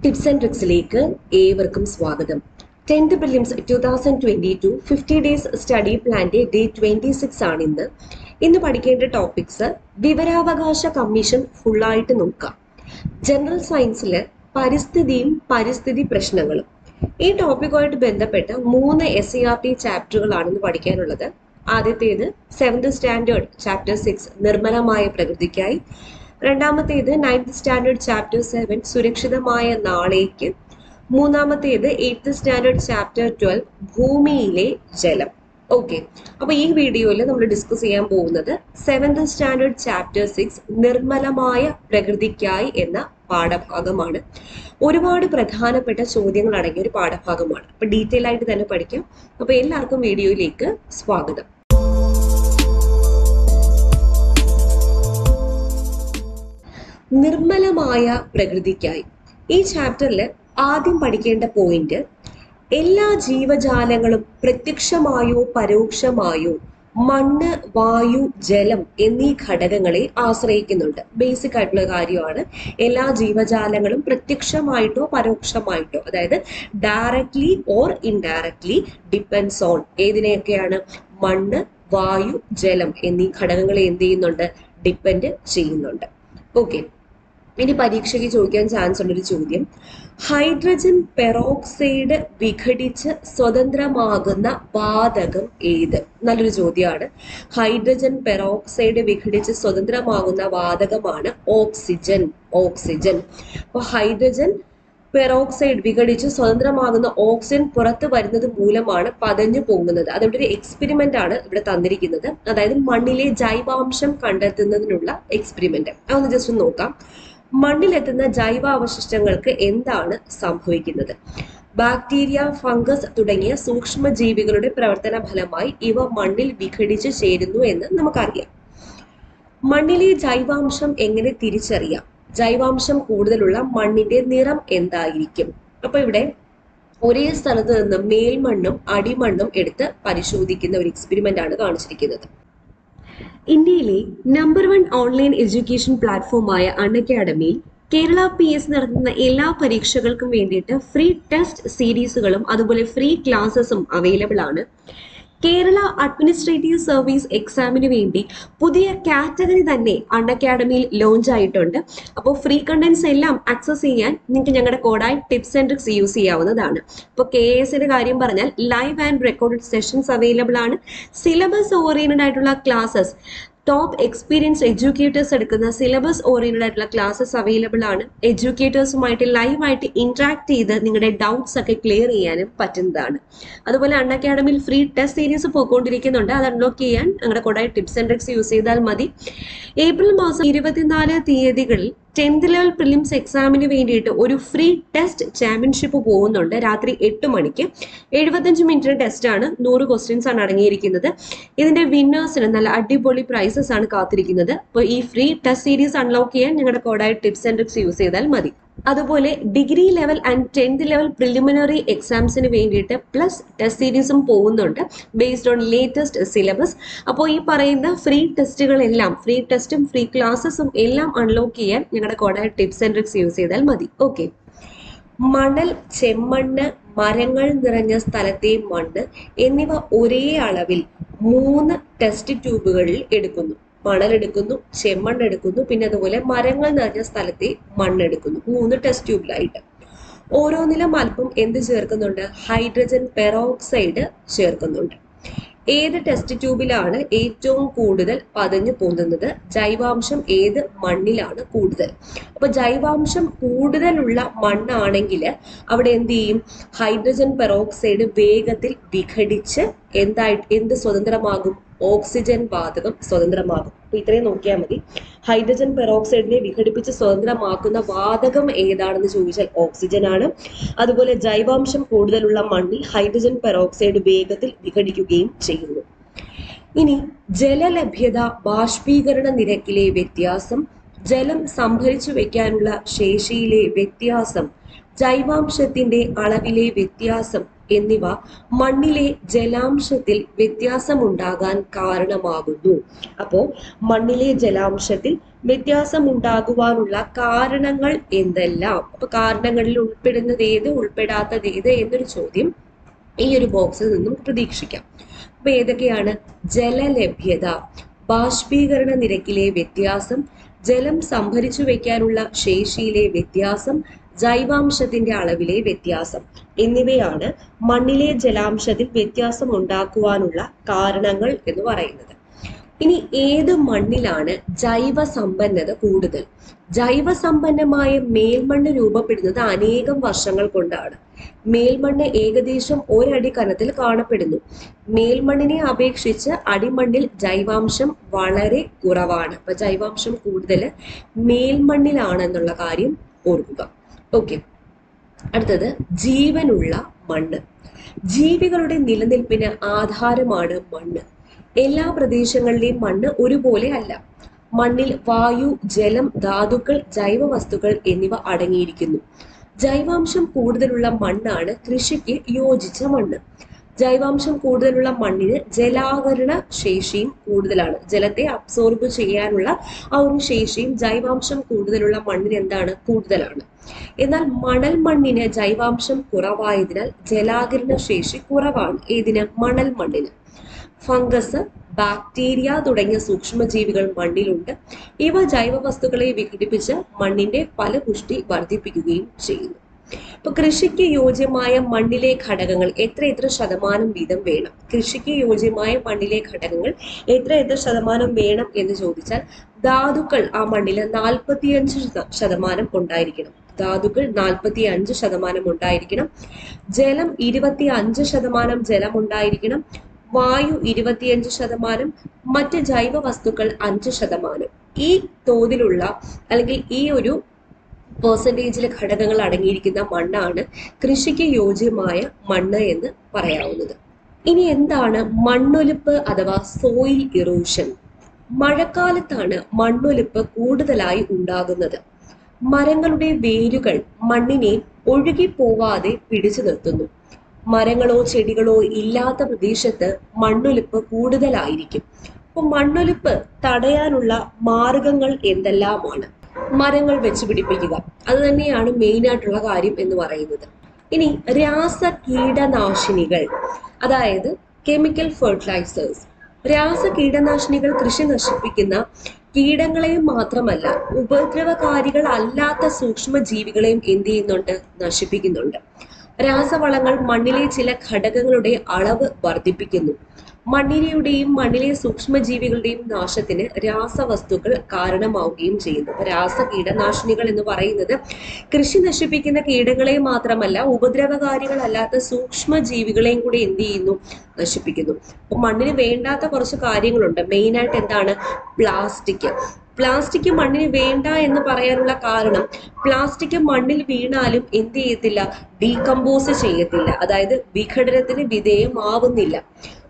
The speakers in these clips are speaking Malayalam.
ടിപ്സ് ആൻഡ് ട്രിക്സിലേക്ക് ഏവർക്കും സ്വാഗതം. 10th Prelims 2022 50 ഡേയ്സ് സ്റ്റഡി പ്ലാന്റെ ഡേ 26 ആണ് ഇന്ന്. ഇന്ന് പഠിക്കേണ്ട ടോപ്പിക്സ് വിവരാവകാശ കമ്മീഷൻ ഫുള്ളായിട്ട് നോക്കാം. ജനറൽ സയൻസിൽ പരിസ്ഥിതിയും പരിസ്ഥിതി പ്രശ്നങ്ങളും ഈ ടോപ്പിക്കുമായിട്ട് ബന്ധപ്പെട്ട 3 SCRT ചാപ്റ്ററുകളാണ് പഠിക്കാനുള്ളത്. ആദ്യത്തേത് 7th സ്റ്റാൻഡേർഡ് ചാപ്റ്റർ 6 നിർമ്മലമായ പ്രകൃതിക്കായി, രണ്ടാമത്തേത് 9th സ്റ്റാൻഡേർഡ് ചാപ്റ്റർ 7 സുരക്ഷിതമായ നാളേക്ക്, മൂന്നാമത്തേത് 8th സ്റ്റാൻഡേർഡ് ചാപ്റ്റർ 12 ഭൂമിയിലെ ജലം. ഓക്കെ, അപ്പൊ ഈ വീഡിയോയിൽ നമ്മൾ ഡിസ്കസ് ചെയ്യാൻ പോകുന്നത് 7th സ്റ്റാൻഡേർഡ് ചാപ്റ്റർ 6 നിർമ്മലമായ പ്രകൃതിക്കായി എന്ന പാഠഭാഗമാണ്. ഒരുപാട് പ്രധാനപ്പെട്ട ചോദ്യങ്ങൾ അടങ്ങിയ ഒരു പാഠഭാഗമാണ്. അപ്പൊ ഡീറ്റെയിൽ ആയിട്ട് തന്നെ പഠിക്കാം. അപ്പൊ എല്ലാവർക്കും വീഡിയോയിലേക്ക് സ്വാഗതം. നിർമ്മലമായ പ്രകൃതിക്കായി ഈ ചാപ്റ്ററിൽ ആദ്യം പഠിക്കേണ്ട പോയിന്റ്, എല്ലാ ജീവജാലങ്ങളും പ്രത്യക്ഷമായോ പരോക്ഷമായോ മണ്ണ്, വായു, ജലം എന്നീ ഘടകങ്ങളെ ആശ്രയിക്കുന്നുണ്ട്. ബേസിക് ആയിട്ടുള്ള കാര്യമാണ്. എല്ലാ ജീവജാലങ്ങളും പ്രത്യക്ഷമായിട്ടോ പരോക്ഷമായിട്ടോ, അതായത് directly or indirectly depends on ഏതിനെയൊക്കെയാണ്? മണ്ണ്, വായു, ജലം എന്നീ ഘടകങ്ങളെ എന്ത് ചെയ്യുന്നുണ്ട്? ഡിപ്പെൻഡ് ചെയ്യുന്നുണ്ട്. ഓക്കെ, ഇനി പരീക്ഷയ്ക്ക് ചോദിക്കാൻ ചാൻസ് ഉള്ളൊരു ചോദ്യം, ഹൈഡ്രജൻ പെറോക്സൈഡ് വിഘടിച്ച് സ്വതന്ത്രമാകുന്ന വാതകം ഏത്? നല്ലൊരു ചോദ്യമാണ്. ഹൈഡ്രജൻ പെറോക്സൈഡ് വിഘടിച്ച് സ്വതന്ത്രമാകുന്ന വാതകമാണ് ഓക്സിജൻ. അപ്പോൾ ഹൈഡ്രജൻ പെറോക്സൈഡ് വിഘടിച്ച് സ്വതന്ത്രമാകുന്ന ഓക്സിജൻ പുറത്തു വരുന്നത് മൂലമാണ് പതഞ്ഞു പോകുന്നത്. അതിവിടെ ഒരു എക്സ്പെരിമെന്റ് ആണ് ഇവിടെ തന്നിരിക്കുന്നത്. അതായത് മണ്ണിലെ ജൈവാംശം കണ്ടെത്തുന്നതിനുള്ള എക്സ്പെരിമെന്റ്. അതൊന്ന് ജസ്റ്റ് നോക്കാം. മണ്ണിലെത്തുന്ന ജൈവാവശിഷ്ടങ്ങൾക്ക് എന്താണ് സംഭവിക്കുന്നത്? ബാക്ടീരിയ, ഫംഗസ് തുടങ്ങിയ സൂക്ഷ്മജീവികളുടെ പ്രവർത്തന ഫലമായി ഇവ മണ്ണിൽ വിഘടിച്ച് ചേരുന്നു എന്ന് നമുക്കറിയാം. മണ്ണിലെ ജൈവാംശം എങ്ങനെ തിരിച്ചറിയാം? ജൈവാംശം കൂടുതലുള്ള മണ്ണിന്റെ നിറം എന്തായിരിക്കും? അപ്പൊ ഇവിടെ ഒരേ സ്ഥലത്ത് നിന്ന് മേൽമണ്ണും അടിമണ്ണും എടുത്ത് പരിശോധിക്കുന്ന ഒരു എക്സ്പെരിമെന്റ് ആണ് കാണിച്ചിരിക്കുന്നത്. ഇന്ത്യയിലെ നമ്പർ 1 ഓൺലൈൻ എഡ്യൂക്കേഷൻ പ്ലാറ്റ്ഫോമായ അൺഅക്കാഡമിയിൽ കേരള PS നടത്തുന്ന എല്ലാ പരീക്ഷകൾക്കും വേണ്ടിയിട്ട് ഫ്രീ ടെസ്റ്റ് സീരീസുകളും അതുപോലെ ഫ്രീ ക്ലാസ്സസും അവൈലബിൾ ആണ്. കേരള അഡ്മിനിസ്ട്രേറ്റീവ് സർവീസ് എക്സാമിന് വേണ്ടി പുതിയ കാറ്റഗറി തന്നെ അൺഅക്കാഡമിയിൽ ലോഞ്ച് ആയിട്ടുണ്ട്. അപ്പോൾ ഫ്രീ കണ്ടന്റ്സ് എല്ലാം ആക്സസ് ചെയ്യാൻ നിങ്ങൾക്ക് ഞങ്ങളുടെ കോഡായി ടിപ്സ് ആൻഡ് ട്രിക്സ് യൂസ് ചെയ്യാവുന്നതാണ്. ഇപ്പോൾ KSന്റെ കാര്യം പറഞ്ഞാൽ live and recorded sessions available ആണ്. സിലബസ് ഓറിയന്റഡ് ആയിട്ടുള്ള ക്ലാസ്സസ്, ടോപ്പ് എക്സ്പീരിയൻസ് എഡ്യൂക്കേറ്റേഴ്സ് എടുക്കുന്ന സിലബസ് ഓറിയന്റഡ് ആയിട്ടുള്ള ക്ലാസ്സസ് അവൈലബിൾ ആണ്. എഡ്യൂക്കേറ്റേഴ്സുമായിട്ട് ലൈവായിട്ട് ഇന്ററാക്ട് ചെയ്ത് നിങ്ങളുടെ ഡൗട്ട്സ് ഒക്കെ ക്ലിയർ ചെയ്യാനും പറ്റുന്നതാണ്. അതുപോലെ അൺഅക്കാഡമിയിൽ ഫ്രീ ടെസ്റ്റ് സീരീസ് പോയിക്കൊണ്ടിരിക്കുന്നുണ്ട്. അത് അൺലോക്ക് ചെയ്യാൻ ഞങ്ങളുടെ കോഡായി ടിപ്സ് ആൻഡ് ട്രിക്സ് യൂസ് ചെയ്താൽ മതി. ഏപ്രിൽ മാസം 24 തീയതികളിൽ 10th ലെവൽ പ്രിലിംസ് എക്സാമിന് വേണ്ടിയിട്ട് ഒരു ഫ്രീ ടെസ്റ്റ് ചാമ്പ്യൻഷിപ്പ് പോകുന്നുണ്ട്. രാത്രി 8 മണിക്ക് 75 മിനിറ്റ് ടെസ്റ്റ് ആണ്. 100 ക്വസ്റ്റ്യൻസ് ആണ് അടങ്ങിയിരിക്കുന്നത്. ഇതിന്റെ വിന്നേഴ്സിന് നല്ല അടിപൊളി പ്രൈസസ് ആണ് കാത്തിരിക്കുന്നത്. അപ്പോൾ ഈ ഫ്രീ ടെസ്റ്റ് സീരീസ് അൺലോക്ക് ചെയ്യാൻ ഞങ്ങളുടെ കോഡായി ടിപ്സ് ആൻഡ് ട്രിക്സ് യൂസ് ചെയ്താൽ മതി. അതുപോലെ degree level and 10th level preliminary എക്സാംസിന് വേണ്ടിയിട്ട് പ്ലസ് ടെസ്റ്റ് സീരീസും പോകുന്നുണ്ട് ബേസ്ഡ് ഓൺ ലേറ്റസ്റ്റ് സിലബസ്. അപ്പോൾ ഈ പറയുന്ന ഫ്രീ ടെസ്റ്റുകളെല്ലാം, ഫ്രീ ടെസ്റ്റും ഫ്രീ ക്ലാസ്സസും എല്ലാം അൺലോക്ക് ചെയ്യാൻ ഞങ്ങളുടെ കോഡായ ടിപ്സ് ആൻഡ് ട്രിക്സ് യൂസ് ചെയ്താൽ മതി. ഓക്കെ, മണൽ, ചെമ്മണ്ണ്, മരങ്ങൾ നിറഞ്ഞ സ്ഥലത്തെ മണ്ണ് എന്നിവ ഒരേ അളവിൽ 3 ടെസ്റ്റ് ട്യൂബുകളിൽ എടുക്കുന്നു. മണലെടുക്കുന്നു, ചെമ്മണ്ണെടുക്കുന്നു, പിന്നെ അതുപോലെ മരങ്ങൾ നിറഞ്ഞ സ്ഥലത്തെ മണ്ണെടുക്കുന്നു. 3 ടെസ്റ്റ് ട്യൂബിലായിട്ട് ഓരോന്നിലും അല്പം എന്ത് ചേർക്കുന്നുണ്ട്? ഹൈഡ്രജൻ പെറോക്സൈഡ് ചേർക്കുന്നുണ്ട്. ഏത് ടെസ്റ്റ് ട്യൂബിലാണ് ഏറ്റവും കൂടുതൽ പതഞ്ഞു പൊന്തുന്നത്? ജൈവാംശം ഏത് മണ്ണിലാണ് കൂടുതൽ? അപ്പൊ ജൈവാംശം കൂടുതലുള്ള മണ്ണാണെങ്കിൽ അവിടെ എന്ത് ചെയ്യും? ഹൈഡ്രജൻ പെറോക്സൈഡ് വേഗത്തിൽ വിഘടിച്ച് എന്ത് സ്വതന്ത്രമാകും? ഓക്സിജൻ വാതകം സ്വതന്ത്രമാകും. അപ്പൊ ഇത്രയും നോക്കിയാൽ മതി. ഹൈഡ്രജൻ പെറോക്സൈഡിനെ വിഘടിപ്പിച്ച് സ്വതന്ത്രമാക്കുന്ന വാതകം ഏതാണെന്ന് ചോദിച്ചാൽ ഓക്സിജൻ ആണ്. അതുപോലെ ജൈവാംശം കൂടുതലുള്ള മണ്ണിൽ ഹൈഡ്രജൻ പെറോക്സൈഡ് വേഗത്തിൽ വിഘടിക്കുകയും ചെയ്യുന്നു. ഇനി ജലലഭ്യത, ബാഷ്പീകരണ നിരക്കിലെ വ്യത്യാസം, ജലം സംഭരിച്ചു വെക്കാനുള്ള ശേഷിയിലെ വ്യത്യാസം, ജൈവാംശത്തിന്റെ അളവിലെ വ്യത്യാസം എന്നിവ മണ്ണിലെ ജലാംശത്തിൽ വ്യത്യാസമുണ്ടാകാൻ കാരണമാകുന്നു. അപ്പോൾ മണ്ണിലെ ജലാംശത്തിൽ വ്യത്യാസമുണ്ടാകുവാനുള്ള കാരണങ്ങൾ എന്തെല്ലാം? അപ്പൊ കാരണങ്ങളിൽ ഉൾപ്പെടുന്നത് ഏത്, ഉൾപ്പെടാത്തത് ഏത് എന്നൊരു ചോദ്യം ഈ ഒരു ബോക്സിൽ നിന്നും പ്രതീക്ഷിക്കാം. അപ്പൊ ഏതൊക്കെയാണ്? ജലലഭ്യത, ബാഷ്പീകരണ നിരക്കിലെ വ്യത്യാസം, ജലം സംഭരിച്ചു വെക്കാനുള്ള ശേഷിയിലെ വ്യത്യാസം, ജൈവാംശത്തിന്റെ അളവിലെ വ്യത്യാസം എന്നിവയാണ് മണ്ണിലെ ജലാംശത്തിൽ വ്യത്യാസം ഉണ്ടാക്കുവാനുള്ള കാരണങ്ങൾ എന്ന് പറയുന്നത്. ഇനി ഏത് മണ്ണിലാണ് ജൈവ സമ്പന്നത കൂടുതൽ? ജൈവസമ്പന്നമായ മേൽമണ്ണ് രൂപപ്പെടുന്നത് അനേകം വർഷങ്ങൾ കൊണ്ടാണ്. മേൽമണ്ണ് ഏകദേശം ഒരടി കനത്തിൽ കാണപ്പെടുന്നു. മേൽമണ്ണിനെ അപേക്ഷിച്ച് അടിമണ്ണിൽ ജൈവാംശം വളരെ കുറവാണ്. അപ്പൊ ജൈവാംശം കൂടുതൽ മേൽമണ്ണിലാണെന്നുള്ള കാര്യം ഓർക്കുക. ഓക്കെ, അടുത്തത് ജീവനുള്ള മണ്ണ്. ജീവികളുടെ നിലനിൽപ്പിന് ആധാരമാണ് മണ്ണ്. എല്ലാ പ്രദേശങ്ങളിലെയും മണ്ണ് ഒരുപോലെ അല്ല. മണ്ണിൽ വായു, ജലം, ധാതുക്കൾ, ജൈവവസ്തുക്കൾ എന്നിവ അടങ്ങിയിരിക്കുന്നു. ജൈവാംശം കൂടുതലുള്ള മണ്ണാണ് കൃഷിക്ക് യോജിച്ച മണ്ണ്. ജൈവാംശം കൂടുതലുള്ള മണ്ണിന് ജലാകരണ ശേഷിയും കൂടുതലാണ്. ജലത്തെ അബ്സോർബ് ചെയ്യാനുള്ള ആ ഒരു ശേഷിയും ജൈവാംശം കൂടുതലുള്ള മണ്ണിന് എന്താണ്? കൂടുതലാണ്. എന്നാൽ മണൽ മണ്ണിന് ജൈവാംശം കുറവായതിനാൽ ജലാകരണ ശേഷി കുറവാണ്. ഏതിന്? മണൽ മണ്ണിന്. ഫംഗസ്, ബാക്ടീരിയ തുടങ്ങിയ സൂക്ഷ്മജീവികൾ മണ്ണിലുണ്ട്. ഇവ ജൈവവസ്തുക്കളെ വിഘടിപ്പിച്ച് മണ്ണിന്റെ ഫലപുഷ്ടി വർദ്ധിപ്പിക്കുകയും ചെയ്യുന്നു. ഇപ്പൊ കൃഷിക്ക് യോജ്യമായ മണ്ണിലെ ഘടകങ്ങൾ എത്ര ശതമാനം വീതം വേണം? കൃഷിക്ക് യോജ്യമായ മണ്ണിലെ ഘടകങ്ങൾ എത്ര ശതമാനം വേണം എന്ന് ചോദിച്ചാൽ ധാതുക്കൾ ആ മണ്ണിൽ 45% ഉണ്ടായിരിക്കണം. ധാതുക്കൾ 45% ഉണ്ടായിരിക്കണം. ജലം 25% ജലം ഉണ്ടായിരിക്കണം. വായു 25%, മറ്റ് ജൈവ വസ്തുക്കൾ 5%. ഈ തോതിലുള്ള അല്ലെങ്കിൽ ഈ ഒരു പെർസെൻറ്റേജിലെ ഘടകങ്ങൾ അടങ്ങിയിരിക്കുന്ന മണ്ണാണ് കൃഷിക്ക് യോജ്യമായ മണ്ണ് എന്ന് പറയാവുന്നത്. ഇനി എന്താണ് മണ്ണൊലിപ്പ് അഥവാ സോയിൽ ഇറോഷൻ? മഴക്കാലത്താണ് മണ്ണൊലിപ്പ് കൂടുതലായി ഉണ്ടാകുന്നത്. മരങ്ങളുടെ വേരുകൾ മണ്ണിനെ ഒഴുകിപ്പോവാതെ പിടിച്ചു നിർത്തുന്നു. മരങ്ങളോ ചെടികളോ ഇല്ലാത്ത പ്രദേശത്ത് മണ്ണൊലിപ്പ് കൂടുതലായിരിക്കും. അപ്പൊ മണ്ണൊലിപ്പ് തടയാനുള്ള മാർഗങ്ങൾ എന്തെല്ലാമാണ്? മരങ്ങൾ വെച്ച് പിടിപ്പിക്കുക, അത് തന്നെയാണ് മെയിൻ ആയിട്ടുള്ള കാര്യം എന്ന് പറയുന്നത്. ഇനി രാസ കീടനാശിനികൾ, അതായത് കെമിക്കൽ ഫെർട്ടിലൈസേഴ്സ്. രാസ കീടനാശിനികൾ കൃഷി നശിപ്പിക്കുന്ന കീടങ്ങളെയും മാത്രമല്ല ഉപദ്രവകാരികൾ അല്ലാത്ത സൂക്ഷ്മജീവികളെയും എന്ത് ചെയ്യുന്നുണ്ട്? നശിപ്പിക്കുന്നുണ്ട്. രാസവളങ്ങൾ മണ്ണിലെ ചില ഘടകങ്ങളുടെ അളവ് വർദ്ധിപ്പിക്കുന്നു. മണ്ണിലെയും മണ്ണിലെ സൂക്ഷ്മജീവികളുടെയും നാശത്തിന് രാസവസ്തുക്കൾ കാരണമാവുകയും ചെയ്യുന്നു. രാസ കീടനാശിനികൾ എന്ന് പറയുന്നത് കൃഷി നശിപ്പിക്കുന്ന കീടങ്ങളെ മാത്രമല്ല ഉപദ്രവകാരികളല്ലാത്ത സൂക്ഷ്മജീവികളെയും കൂടി എന്ത് ചെയ്യുന്നു? നശിപ്പിക്കുന്നു. അപ്പൊ മണ്ണിന് വേണ്ടാത്ത കുറച്ച് കാര്യങ്ങളുണ്ട്. മെയിനായിട്ട് എന്താണ്? പ്ലാസ്റ്റിക് മണ്ണിന് വേണ്ട എന്ന് പറയാനുള്ള കാരണം പ്ലാസ്റ്റിക് മണ്ണിൽ വീണാലും എന്ത് ചെയ്യത്തില്ല? ഡീകമ്പോസ് ചെയ്യത്തില്ല, അതായത് വിഘടനത്തിന് വിധേയമാവുന്നില്ല.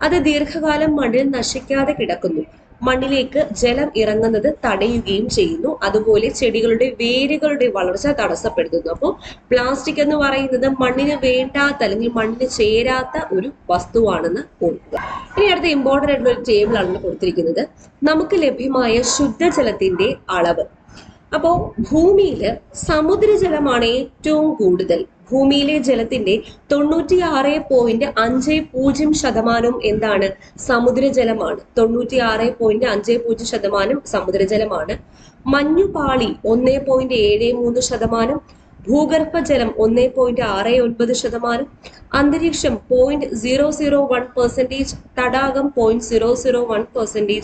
അത് ദീർഘകാലം മണ്ണിൽ നശിക്കാതെ കിടക്കുന്നു. മണ്ണിലേക്ക് ജലം ഇറങ്ങുന്നത് തടയുകയും ചെയ്യുന്നു. അതുപോലെ ചെടികളുടെ വേരുകളുടെ വളർച്ച തടസ്സപ്പെടുത്തുന്നു. അപ്പോൾ പ്ലാസ്റ്റിക് എന്ന് പറയുന്നത് മണ്ണിന് വേണ്ടാത്ത അല്ലെങ്കിൽ മണ്ണിന് ചേരാത്ത ഒരു വസ്തുവാണെന്ന് ഓർക്കുക. ഇനി അടുത്ത ഇമ്പോർട്ടൻ്റ് ആയിട്ടുള്ള ഒരു ടേബിൾ ആണ് കൊടുത്തിരിക്കുന്നത്. നമുക്ക് ലഭ്യമായ ശുദ്ധജലത്തിന്റെ അളവ്. അപ്പോൾ ഭൂമിയിൽ സമുദ്രജലമാണ് ഏറ്റവും കൂടുതൽ. ഭൂമിയിലെ ജലത്തിന്റെ 96.50% എന്താണ്? സമുദ്രജലമാണ്. 96.50% സമുദ്രജലമാണ്. മഞ്ഞുപാളി 1.73%, ഭൂഗർഭജലം 1.69%, അന്തരീക്ഷം 0.001%, തടാകം 0.001%,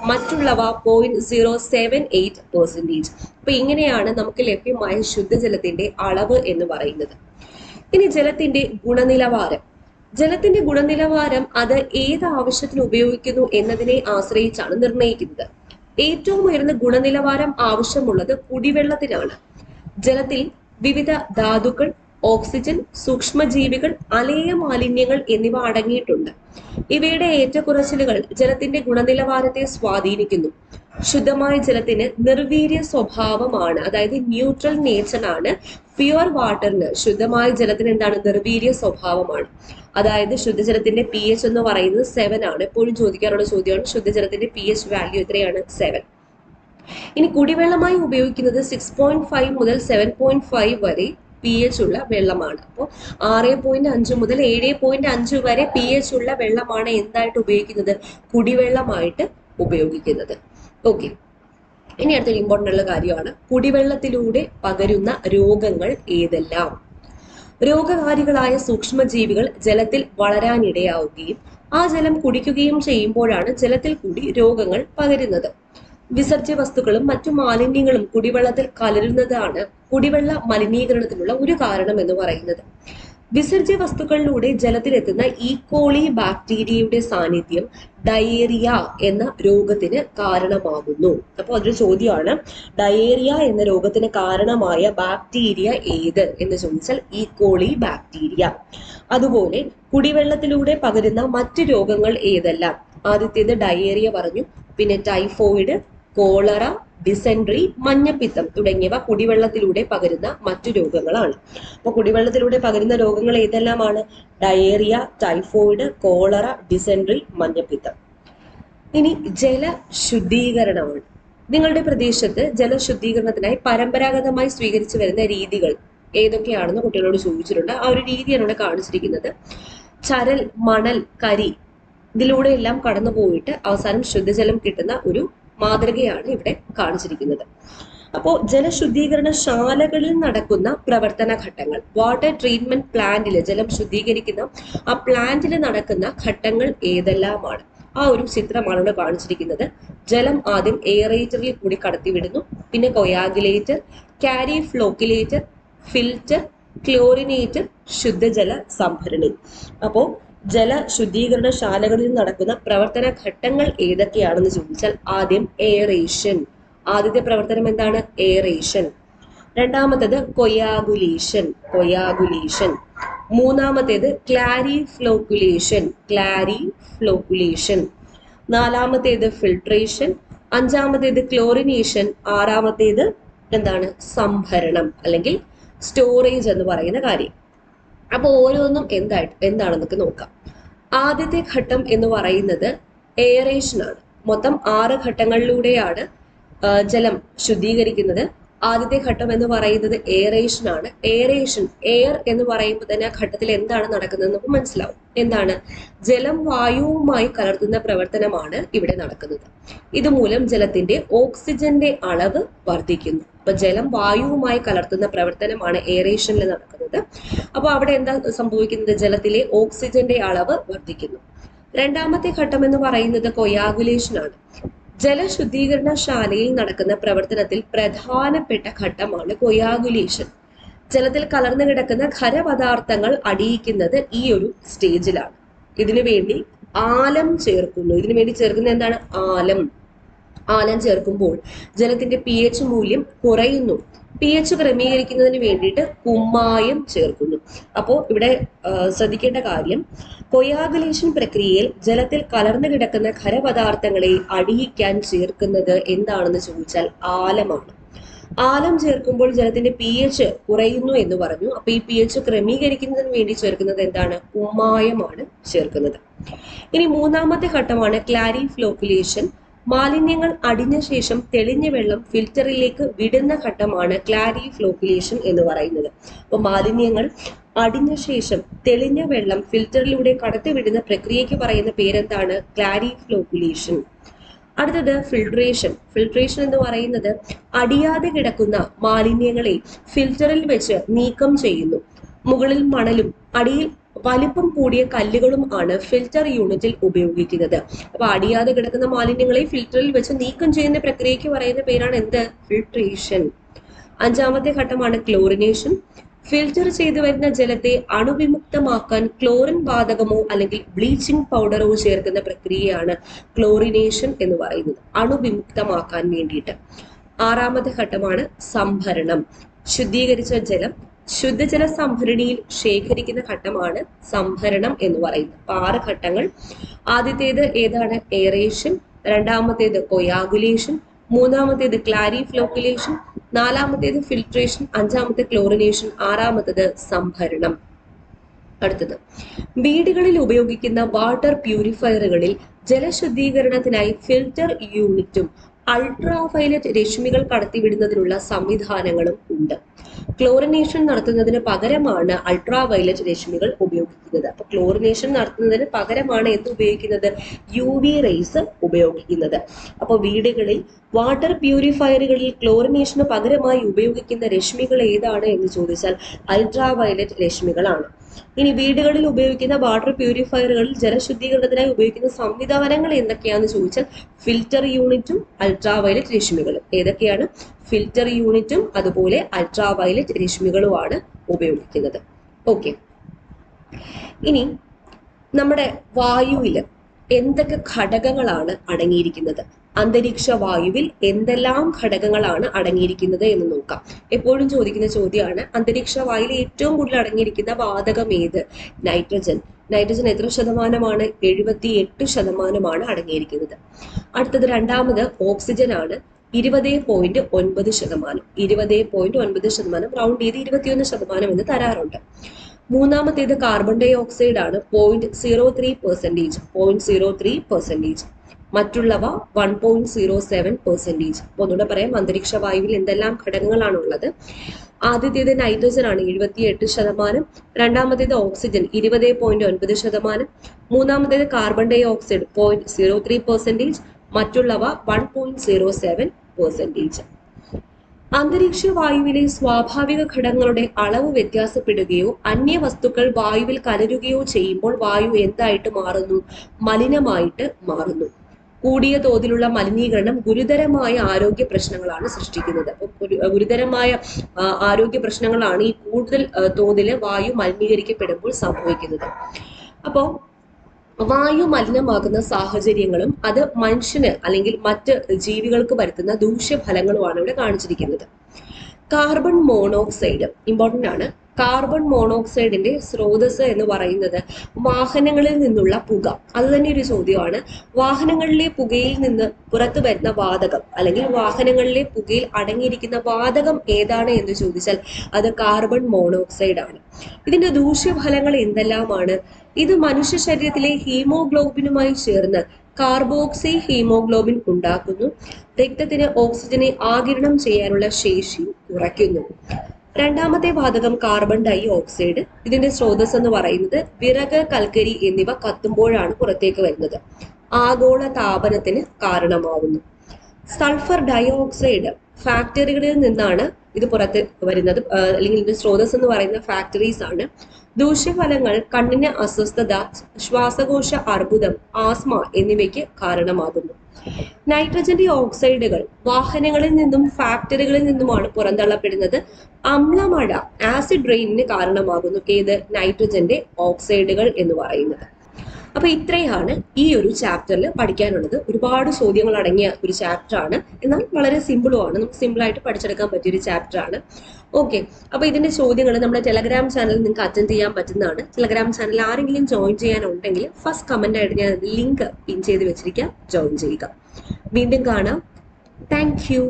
മറ്റുള്ളവ 0.078%. അപ്പൊ ഇങ്ങനെയാണ് നമുക്ക് ലഭ്യമായ ശുദ്ധജലത്തിന്റെ അളവ് എന്ന് പറയുന്നത്. ഇനി ജലത്തിന്റെ ഗുണനിലവാരം. ജലത്തിന്റെ ഗുണനിലവാരം അത് ഏത് ആവശ്യത്തിന് ഉപയോഗിക്കുന്നു എന്നതിനെ ആശ്രയിച്ചാണ് നിർണ്ണയിക്കുന്നത്. ഏറ്റവും ഉയർന്ന ഗുണനിലവാരം ആവശ്യമുള്ളത് കുടിവെള്ളത്തിനാണ്. ജലത്തിൽ വിവിധ ധാതുക്കൾ, ഓക്സിജൻ, സൂക്ഷ്മജീവികൾ, അലേയ മാലിന്യങ്ങൾ എന്നിവ അടങ്ങിയിട്ടുണ്ട്. ഇവയുടെ ഏറ്റക്കുറച്ചിലുകൾ ജലത്തിന്റെ ഗുണനിലവാരത്തെ സ്വാധീനിക്കുന്നു. ശുദ്ധമായ ജലത്തിന് നിർവീര്യ സ്വഭാവമാണ്, അതായത് ന്യൂട്രൽ നേച്ചറാണ്. പ്യുവർ വാട്ടറിന്, ശുദ്ധമായ ജലത്തിന് എന്താണ്? നിർവീര്യ സ്വഭാവമാണ്. അതായത് ശുദ്ധജലത്തിന്റെ pH എന്ന് പറയുന്നത് 7 ആണ്. എപ്പോഴും ചോദിക്കാറുള്ള ചോദ്യമാണ്, ശുദ്ധജലത്തിന്റെ pH വാല്യൂ എത്രയാണ്? 7. ഇനി കുടിവെള്ളമായി ഉപയോഗിക്കുന്നത് 6.5 മുതൽ 7.5 വരെ pH ഉള്ള വെള്ളമാണ്. അപ്പോൾ 6.5 മുതൽ 7.5 വരെ pH ഉള്ള വെള്ളമാണ് എന്തായിട്ട് ഉപയോഗിക്കുന്നത്? കുടിവെള്ളമായിട്ട് ഉപയോഗിക്കുന്നത്. ഓക്കെ, ഇനി അടുത്തൊരു ഇമ്പോർട്ടൻ്റ് ഉള്ള കാര്യമാണ്, കുടിവെള്ളത്തിലൂടെ പകരുന്ന രോഗങ്ങൾ ഏതെല്ലാം? രോഗകാരികളായ സൂക്ഷ്മജീവികൾ ജലത്തിൽ വളരാനിടയാവുകയും ആ ജലം കുടിക്കുകയും ചെയ്യുമ്പോഴാണ് ജലത്തിൽ കൂടി രോഗങ്ങൾ പകരുന്നത്. വിസർജ്യ വസ്തുക്കളും മറ്റു മാലിന്യങ്ങളും കുടിവെള്ളത്തിൽ കലരുന്നതാണ് കുടിവെള്ള മലിനീകരണത്തിനുള്ള ഒരു കാരണം എന്ന് പറയുന്നത്. വിസർജ്യ വസ്തുക്കളിലൂടെ ജലത്തിലെത്തുന്ന ഈക്കോളി ബാക്ടീരിയയുടെ സാന്നിധ്യം ഡയേറിയ എന്ന രോഗത്തിന് കാരണമാകുന്നു. അപ്പോൾ അതൊരു ചോദ്യമാണ്, ഡയേറിയ എന്ന രോഗത്തിന് കാരണമായ ബാക്ടീരിയ ഏത് എന്ന് ചോദിച്ചാൽ ഈക്കോളി ബാക്ടീരിയ. അതുപോലെ കുടിവെള്ളത്തിലൂടെ പകരുന്ന മറ്റ് രോഗങ്ങൾ ഏതെല്ലാം? ആദ്യത്തേത് ഡയേറിയ പറഞ്ഞു, പിന്നെ ടൈഫോയിഡ്, കോളറ, ഡിസെൻട്രി, മഞ്ഞപ്പിത്തം തുടങ്ങിയവ കുടിവെള്ളത്തിലൂടെ പകരുന്ന മറ്റു രോഗങ്ങളാണ്. അപ്പോൾ കുടിവെള്ളത്തിലൂടെ പകരുന്ന രോഗങ്ങൾ ഏതെല്ലാമാണ്? ഡയേറിയ, ടൈഫോയിഡ്, കോളറ, ഡിസെൻട്രി, മഞ്ഞപ്പിത്തം. ഇനി ജലശുദ്ധീകരണമാണ്. നിങ്ങളുടെ പ്രദേശത്ത് ജലശുദ്ധീകരണത്തിനായി പരമ്പരാഗതമായി സ്വീകരിച്ചു വരുന്ന രീതികൾ ഏതൊക്കെയാണെന്ന് കുട്ടികളോട് ചോദിച്ചിട്ടുണ്ട്. ആ ഒരു രീതിയാണ് ഇവിടെ കാണിച്ചിരിക്കുന്നത്. ചരൽ, മണൽ, കരി ഇതിലൂടെ എല്ലാം കടന്നു പോയിട്ട് അവസാനം ശുദ്ധജലം കിട്ടുന്ന ഒരു മാതൃകയാണ് ഇവിടെ കാണിച്ചിരിക്കുന്നത്. അപ്പോൾ ജലശുദ്ധീകരണ ശാലകളിൽ നടക്കുന്ന പ്രവർത്തന ഘട്ടങ്ങൾ, വാട്ടർ ട്രീറ്റ്മെന്റ് പ്ലാന്റിൽ ജലം ശുദ്ധീകരിക്കുന്ന ആ പ്ലാന്റിൽ നടക്കുന്ന ഘട്ടങ്ങൾ ഏതെല്ലാമാണ്? ആ ഒരു ചിത്രമാണ് ഇവിടെ കാണിച്ചിരിക്കുന്നത്. ജലം ആദ്യം എയറേറ്ററിൽ കൂടി കടത്തിവിടുന്നു, പിന്നെ കൊയാഗുലേറ്റർ, കാരി ഫ്ലോക്കിലേറ്റർ, ഫിൽറ്റർ, ക്ലോറിനേറ്റർ, ശുദ്ധജല സംഭരണി. അപ്പോൾ ജല ശുദ്ധീകരണ ശാലകളിൽ നടക്കുന്ന പ്രവർത്തന ഘട്ടങ്ങൾ ഏതൊക്കെയാണെന്ന് ചോദിച്ചാൽ ആദ്യം എയറേഷൻ. ആദ്യത്തെ പ്രവർത്തനം എന്താണ്? എയറേഷൻ. രണ്ടാമത്തേത് കൊയാഗുലേഷൻ. മൂന്നാമത്തേത് ക്ലാരിഫ്ലോക്കുലേഷൻ. നാലാമത്തേത് ഫിൽട്രേഷൻ. അഞ്ചാമത്തേത് ക്ലോറിനേഷൻ. ആറാമത്തേത് എന്താണ്? സംഭരണം അല്ലെങ്കിൽ സ്റ്റോറേജ് എന്ന് പറയുന്ന കാര്യം. അപ്പോൾ ഓരോന്നും എന്താണെന്നൊക്കെ നോക്കാം. ആദ്യത്തെ ഘട്ടം എന്ന് പറയുന്നത് എയറേഷൻ ആണ്. മൊത്തം 6 ഘട്ടങ്ങളിലൂടെയാണ് ജലം ശുദ്ധീകരിക്കുന്നത്. ആദ്യത്തെ ഘട്ടം എന്ന് പറയുന്നത് എയറേഷൻ ആണ്. എയർ എന്ന് പറയുമ്പോൾ തന്നെ ആ ഘട്ടത്തിൽ എന്താണ് നടക്കുന്നത് നമുക്ക് മനസ്സിലാവും. എന്താണ്? ജലം വായുവുമായി കലർത്തുന്ന പ്രവർത്തനമാണ് ഇവിടെ നടക്കുന്നത്. ഇതുമൂലം ജലത്തിന്റെ ഓക്സിജന്റെ അളവ് വർദ്ധിക്കുന്നു. അപ്പൊ ജലം വായുവുമായി കലർത്തുന്ന പ്രവർത്തനമാണ് എയറേഷനിൽ നടക്കുന്നത്. അപ്പൊ അവിടെ എന്താ സംഭവിക്കുന്നത്? ജലത്തിലെ ഓക്സിജന്റെ അളവ് വർദ്ധിക്കുന്നു. രണ്ടാമത്തെ ഘട്ടം എന്ന് പറയുന്നത് കൊയാഗുലേഷൻ ആണ്. ജലശുദ്ധീകരണ ശാലയിൽ നടക്കുന്ന പ്രവർത്തനത്തിൽ പ്രധാനപ്പെട്ട ഘട്ടമാണ് കൊയാഗുലേഷൻ. ജലത്തിൽ കലർന്നു കിടക്കുന്ന ഖരപദാർത്ഥങ്ങൾ അടിയിക്കുന്നത് ഈ ഒരു സ്റ്റേജിലാണ്. ഇതിനു വേണ്ടി ആലം ചേർക്കുന്നു. ചേർക്കുന്നത് എന്താണ്? ആലം ചേർക്കുമ്പോൾ ജലത്തിന്റെ pH മൂല്യം കുറയുന്നു. pH ക്രമീകരിക്കുന്നതിന് വേണ്ടിയിട്ട് കുമ്മായം ചേർക്കുന്നു. അപ്പോൾ ഇവിടെ ശ്രദ്ധിക്കേണ്ട കാര്യം, കൊയാഗുലേഷൻ പ്രക്രിയയിൽ ജലത്തിൽ കലർന്നു കിടക്കുന്ന ഖരപദാർത്ഥങ്ങളെ അടിയിക്കാൻ ചേർക്കുന്നത് എന്താണെന്ന് ചോദിച്ചാൽ ആലമാണ്. ആലം ചേർക്കുമ്പോൾ ജലത്തിന്റെ pH കുറയുന്നു എന്ന് പറഞ്ഞു. അപ്പൊ ഈ pH ക്രമീകരിക്കുന്നതിന് വേണ്ടി ചേർക്കുന്നത് എന്താണ്? കുമ്മായമാണ് ചേർക്കുന്നത്. ഇനി മൂന്നാമത്തെ ഘട്ടമാണ് ക്ലാരിഫ്ലോക്കുലേഷൻ. മാലിന്യങ്ങൾ അടിഞ്ഞ ശേഷം തെളിഞ്ഞ വെള്ളം ഫിൽറ്ററിലേക്ക് വിടുന്ന ഘട്ടമാണ് ക്ലാരിഫ്ലോക്കുലേഷൻ എന്ന് പറയുന്നത്. അപ്പോൾ മാലിന്യങ്ങൾ അടിഞ്ഞ ശേഷം തെളിഞ്ഞ വെള്ളം ഫിൽറ്ററിലൂടെ കടത്തിവിടുന്ന പ്രക്രിയയ്ക്ക് പറയുന്ന പേരെന്താണ്? ക്ലാരിഫ്ലോക്കുലേഷൻ. അടുത്തത് ഫിൽട്രേഷൻ എന്ന് പറയുന്നത് അടിയാതെ കിടക്കുന്ന മാലിന്യങ്ങളെ ഫിൽറ്ററിൽ വെച്ച് നീക്കം ചെയ്യുന്നു. മുകളിൽ മണലും അടിയിൽ വലിപ്പം കൂടിയ കല്ലുകളും ആണ് ഫിൽറ്റർ യൂണിറ്റിൽ ഉപയോഗിക്കുന്നത്. അപ്പൊ അടിയാതെ കിടക്കുന്ന മാലിന്യങ്ങളെ ഫിൽറ്ററിൽ വെച്ച് നീക്കം ചെയ്യുന്ന പ്രക്രിയയ്ക്ക് പറയുന്ന പേരാണ് എന്ത്? ഫിൽട്രേഷൻ. അഞ്ചാമത്തെ ഘട്ടമാണ് ക്ലോറിനേഷൻ. ഫിൽറ്റർ ചെയ്തു വരുന്ന ജലത്തെ അണുവിമുക്തമാക്കാൻ ക്ലോറിൻ വാതകമോ അല്ലെങ്കിൽ ബ്ലീച്ചിങ് പൗഡറോ ചേർക്കുന്ന പ്രക്രിയയാണ് ക്ലോറിനേഷൻ എന്ന് പറയുന്നത്, അണുവിമുക്തമാക്കാൻ വേണ്ടിയിട്ട്. ആറാമത്തെ ഘട്ടമാണ് സംഭരണം. ശുദ്ധീകരിച്ച ജലം ശുദ്ധജല സംഭരണിയിൽ ശേഖരിക്കുന്ന ഘട്ടമാണ് സംഭരണം എന്ന് പറയുന്നത്. അപ്പൊ 6 ഘട്ടങ്ങൾ. ആദ്യത്തേത് ഏതാണ്? എയറേഷൻ. രണ്ടാമത്തേത് കൊയാഗുലേഷൻ. മൂന്നാമത്തേത് ക്ലാരിഫ്ലോക്കുലേഷൻ. നാലാമത്തേത് ഫിൽട്രേഷൻ. അഞ്ചാമത്തെ ക്ലോറിനേഷൻ. ആറാമത്തേത് സംഭരണം. അടുത്തത്, വീടുകളിൽ ഉപയോഗിക്കുന്ന വാട്ടർ പ്യൂരിഫയറുകളിൽ ജലശുദ്ധീകരണത്തിനായി ഫിൽറ്റർ യൂണിറ്റും അൾട്രാവയലറ്റ് രശ്മികൾ കടത്തിവിടുന്നതിനുള്ള സംവിധാനങ്ങളും ഉണ്ട്. ക്ലോറിനേഷൻ നടത്തുന്നതിന് പകരമാണ് അൾട്രാവയലറ്റ് രശ്മികൾ ഉപയോഗിക്കുന്നത്. അപ്പൊ ക്ലോറിനേഷൻ നടത്തുന്നതിന് പകരമാണ് എന്ത് ഉപയോഗിക്കുന്നത്? UV റേസ് ഉപയോഗിക്കുന്നത്. അപ്പോൾ വീടുകളിൽ വാട്ടർ പ്യൂരിഫയറുകളിൽ ക്ലോറിനേഷന് പകരമായി ഉപയോഗിക്കുന്ന രശ്മികൾ ഏതാണ് എന്ന് ചോദിച്ചാൽ അൾട്രാവയലറ്റ് രശ്മികളാണ്. ഇനി വീടുകളിൽ ഉപയോഗിക്കുന്ന വാട്ടർ പ്യൂരിഫയറുകളിൽ ജലശുദ്ധീകരണത്തിനായി ഉപയോഗിക്കുന്ന സംവിധാനങ്ങൾ എന്തൊക്കെയാണെന്ന് ചോദിച്ചാൽ ഫിൽറ്റർ യൂണിറ്റും അൾട്രാവയലറ്റ് രശ്മികളും. ഏതൊക്കെയാണ്? ഫിൽറ്റർ യൂണിറ്റും അതുപോലെ അൾട്രാവയലറ്റ് രശ്മികളുമാണ് ഉപയോഗിക്കുന്നത്. ഓക്കെ, ഇനി നമ്മുടെ വായുവിൽ എന്തൊക്കെ ഘടകങ്ങളാണ് അടങ്ങിയിരിക്കുന്നത്? അന്തരീക്ഷ വായുവിൽ എന്തെല്ലാം ഘടകങ്ങളാണ് അടങ്ങിയിരിക്കുന്നത് എന്ന് നോക്കാം. എപ്പോഴും ചോദിക്കുന്ന ചോദ്യമാണ്. അന്തരീക്ഷ വായുവിൽ ഏറ്റവും കൂടുതൽ അടങ്ങിയിരിക്കുന്ന വാതകം ഏത്? നൈട്രജൻ. നൈട്രജൻ എത്ര ശതമാനമാണ്? 78% അടങ്ങിയിരിക്കുന്നത്. അടുത്തത് രണ്ടാമത് ഓക്സിജൻ ആണ്. 20.9%. 20.9% റൗണ്ട് ചെയ്ത് 21% എന്ന് തരാറുണ്ട്. മൂന്നാമത്തേത് കാർബൺ ഡൈ ഓക്സൈഡ് ആണ്. 0.03%. 0.03%. മറ്റുള്ളവ 1.07%. ഒന്നുകൂടെ പറയാം, അന്തരീക്ഷ വായുവിൽ എന്തെല്ലാം ഘടകങ്ങളാണുള്ളത്? ആദ്യത്തേത് നൈട്രജൻ ആണ് 78%. രണ്ടാമത്തേത് ഓക്സിജൻ 20.9%. മൂന്നാമത്തേത് കാർബൺ ഡൈ ഓക്സൈഡ് 0.03%. മറ്റുള്ളവ 1.07%. അന്തരീക്ഷ വായുവിലെ സ്വാഭാവിക ഘടകങ്ങളുടെ അളവ് വ്യത്യാസപ്പെടുകയോ അന്യവസ്തുക്കൾ വായുവിൽ കലരുകയോ ചെയ്യുമ്പോൾ വായു എന്തായിട്ട് മാറുന്നു? മലിനമായിട്ട് മാറുന്നു. കൂടിയ തോതിലുള്ള മലിനീകരണം ഗുരുതരമായ ആരോഗ്യ പ്രശ്നങ്ങളാണ് സൃഷ്ടിക്കുന്നത്. അപ്പോൾ ഗുരുതരമായ ആരോഗ്യ പ്രശ്നങ്ങളാണ് ഈ കൂടുതൽ തോതിൽ വായു മലിനീകരിക്കപ്പെടുമ്പോൾ സംഭവിക്കുന്നത്. അപ്പോൾ വായു മലിനമാകുന്ന സാഹചര്യങ്ങളും അത് മനുഷ്യന് അല്ലെങ്കിൽ മറ്റ് ജീവികൾക്ക് വരുത്തുന്ന ദൂഷ്യഫലങ്ങളുമാണ് ഇവിടെ കാണിച്ചിരിക്കുന്നത്. കാർബൺ മോണോക്സൈഡ് ഇമ്പോർട്ടൻ്റ് ആണ്. കാർബൺ മോണോക്സൈഡിന്റെ സ്രോതസ് എന്ന് പറയുന്നത് വാഹനങ്ങളിൽ നിന്നുള്ള പുക. അത് തന്നെ ഒരു ചോദ്യമാണ്. വാഹനങ്ങളിലെ പുകയിൽ നിന്ന് പുറത്തു വരുന്ന വാതകം അല്ലെങ്കിൽ വാഹനങ്ങളിലെ പുകയിൽ അടങ്ങിയിരിക്കുന്ന വാതകം ഏതാണ് എന്ന് ചോദിച്ചാൽ അത് കാർബൺ മോണോക്സൈഡ് ആണ്. ഇതിന്റെ ദൂഷ്യഫലങ്ങൾ എന്തെല്ലാമാണ്? ഇത് മനുഷ്യ ശരീരത്തിലെ ഹീമോഗ്ലോബിനുമായി ചേർന്ന് കാർബോക്സി ഹീമോഗ്ലോബിൻ ഉണ്ടാക്കുന്നു. രക്തത്തിന് ഓക്സിജനെ ആഗിരണം ചെയ്യാനുള്ള ശേഷി കുറയ്ക്കുന്നു. രണ്ടാമത്തെ വാതകം കാർബൺ ഡൈ ഓക്സൈഡ്. ഇതിന്റെ സ്രോതസ് എന്ന് പറയുന്നത് വിറക്, കൽക്കരി എന്നിവ കത്തുമ്പോഴാണ് പുറത്തേക്ക് വരുന്നത്. ആഗോള താപനത്തിന് കാരണമാവുന്നു. സൾഫർ ഡൈ ഓക്സൈഡ് ഫാക്ടറികളിൽ നിന്നാണ് ഇത് പുറത്ത് വരുന്നത്, അല്ലെങ്കിൽ ഇതിന്റെ സ്രോതസ് എന്ന് പറയുന്ന ഫാക്ടറീസ് ആണ്. ദൂഷ്യഫലങ്ങൾ കണ്ണിന് അസ്വസ്ഥത, ശ്വാസകോശ അർബുദം, ആസ്മ എന്നിവയ്ക്ക് കാരണമാകുന്നു. നൈട്രജന്റെ ഓക്സൈഡുകൾ വാഹനങ്ങളിൽ നിന്നും ഫാക്ടറികളിൽ നിന്നുമാണ് പുറന്തള്ളപ്പെടുന്നത്. അമ്ലമഴ, ആസിഡ് റെയിനിന് കാരണമാകുന്നു. ഏത്? നൈട്രജന്റെ ഓക്സൈഡുകൾ എന്ന് പറയുന്നത്. അപ്പൊ ഇത്രയാണ് ഈ ഒരു ചാപ്റ്ററിൽ പഠിക്കാനുള്ളത്. ഒരുപാട് ചോദ്യങ്ങൾ അടങ്ങിയ ഒരു ചാപ്റ്റർ ആണ്, എന്നാൽ വളരെ സിമ്പിളുമാണ്. നമുക്ക് സിമ്പിളായിട്ട് പഠിച്ചെടുക്കാൻ പറ്റിയ ഒരു ചാപ്റ്റർ ആണ്. ഓക്കെ, അപ്പൊ ഇതിന്റെ ചോദ്യങ്ങൾ നമ്മുടെ ടെലഗ്രാം ചാനലിൽ നിങ്ങൾക്ക് അറ്റൻഡ് ചെയ്യാൻ പറ്റുന്നതാണ്. ടെലഗ്രാം ചാനൽ ആരെങ്കിലും ജോയിൻ ചെയ്യാനുണ്ടെങ്കിൽ ഫസ്റ്റ് കമന്റ് ആയിട്ട് ഞാൻ ലിങ്ക് പിൻ ചെയ്ത് വെച്ചിരിക്കാം, ജോയിൻ ചെയ്യുക. വീണ്ടും കാണാം. Thank you.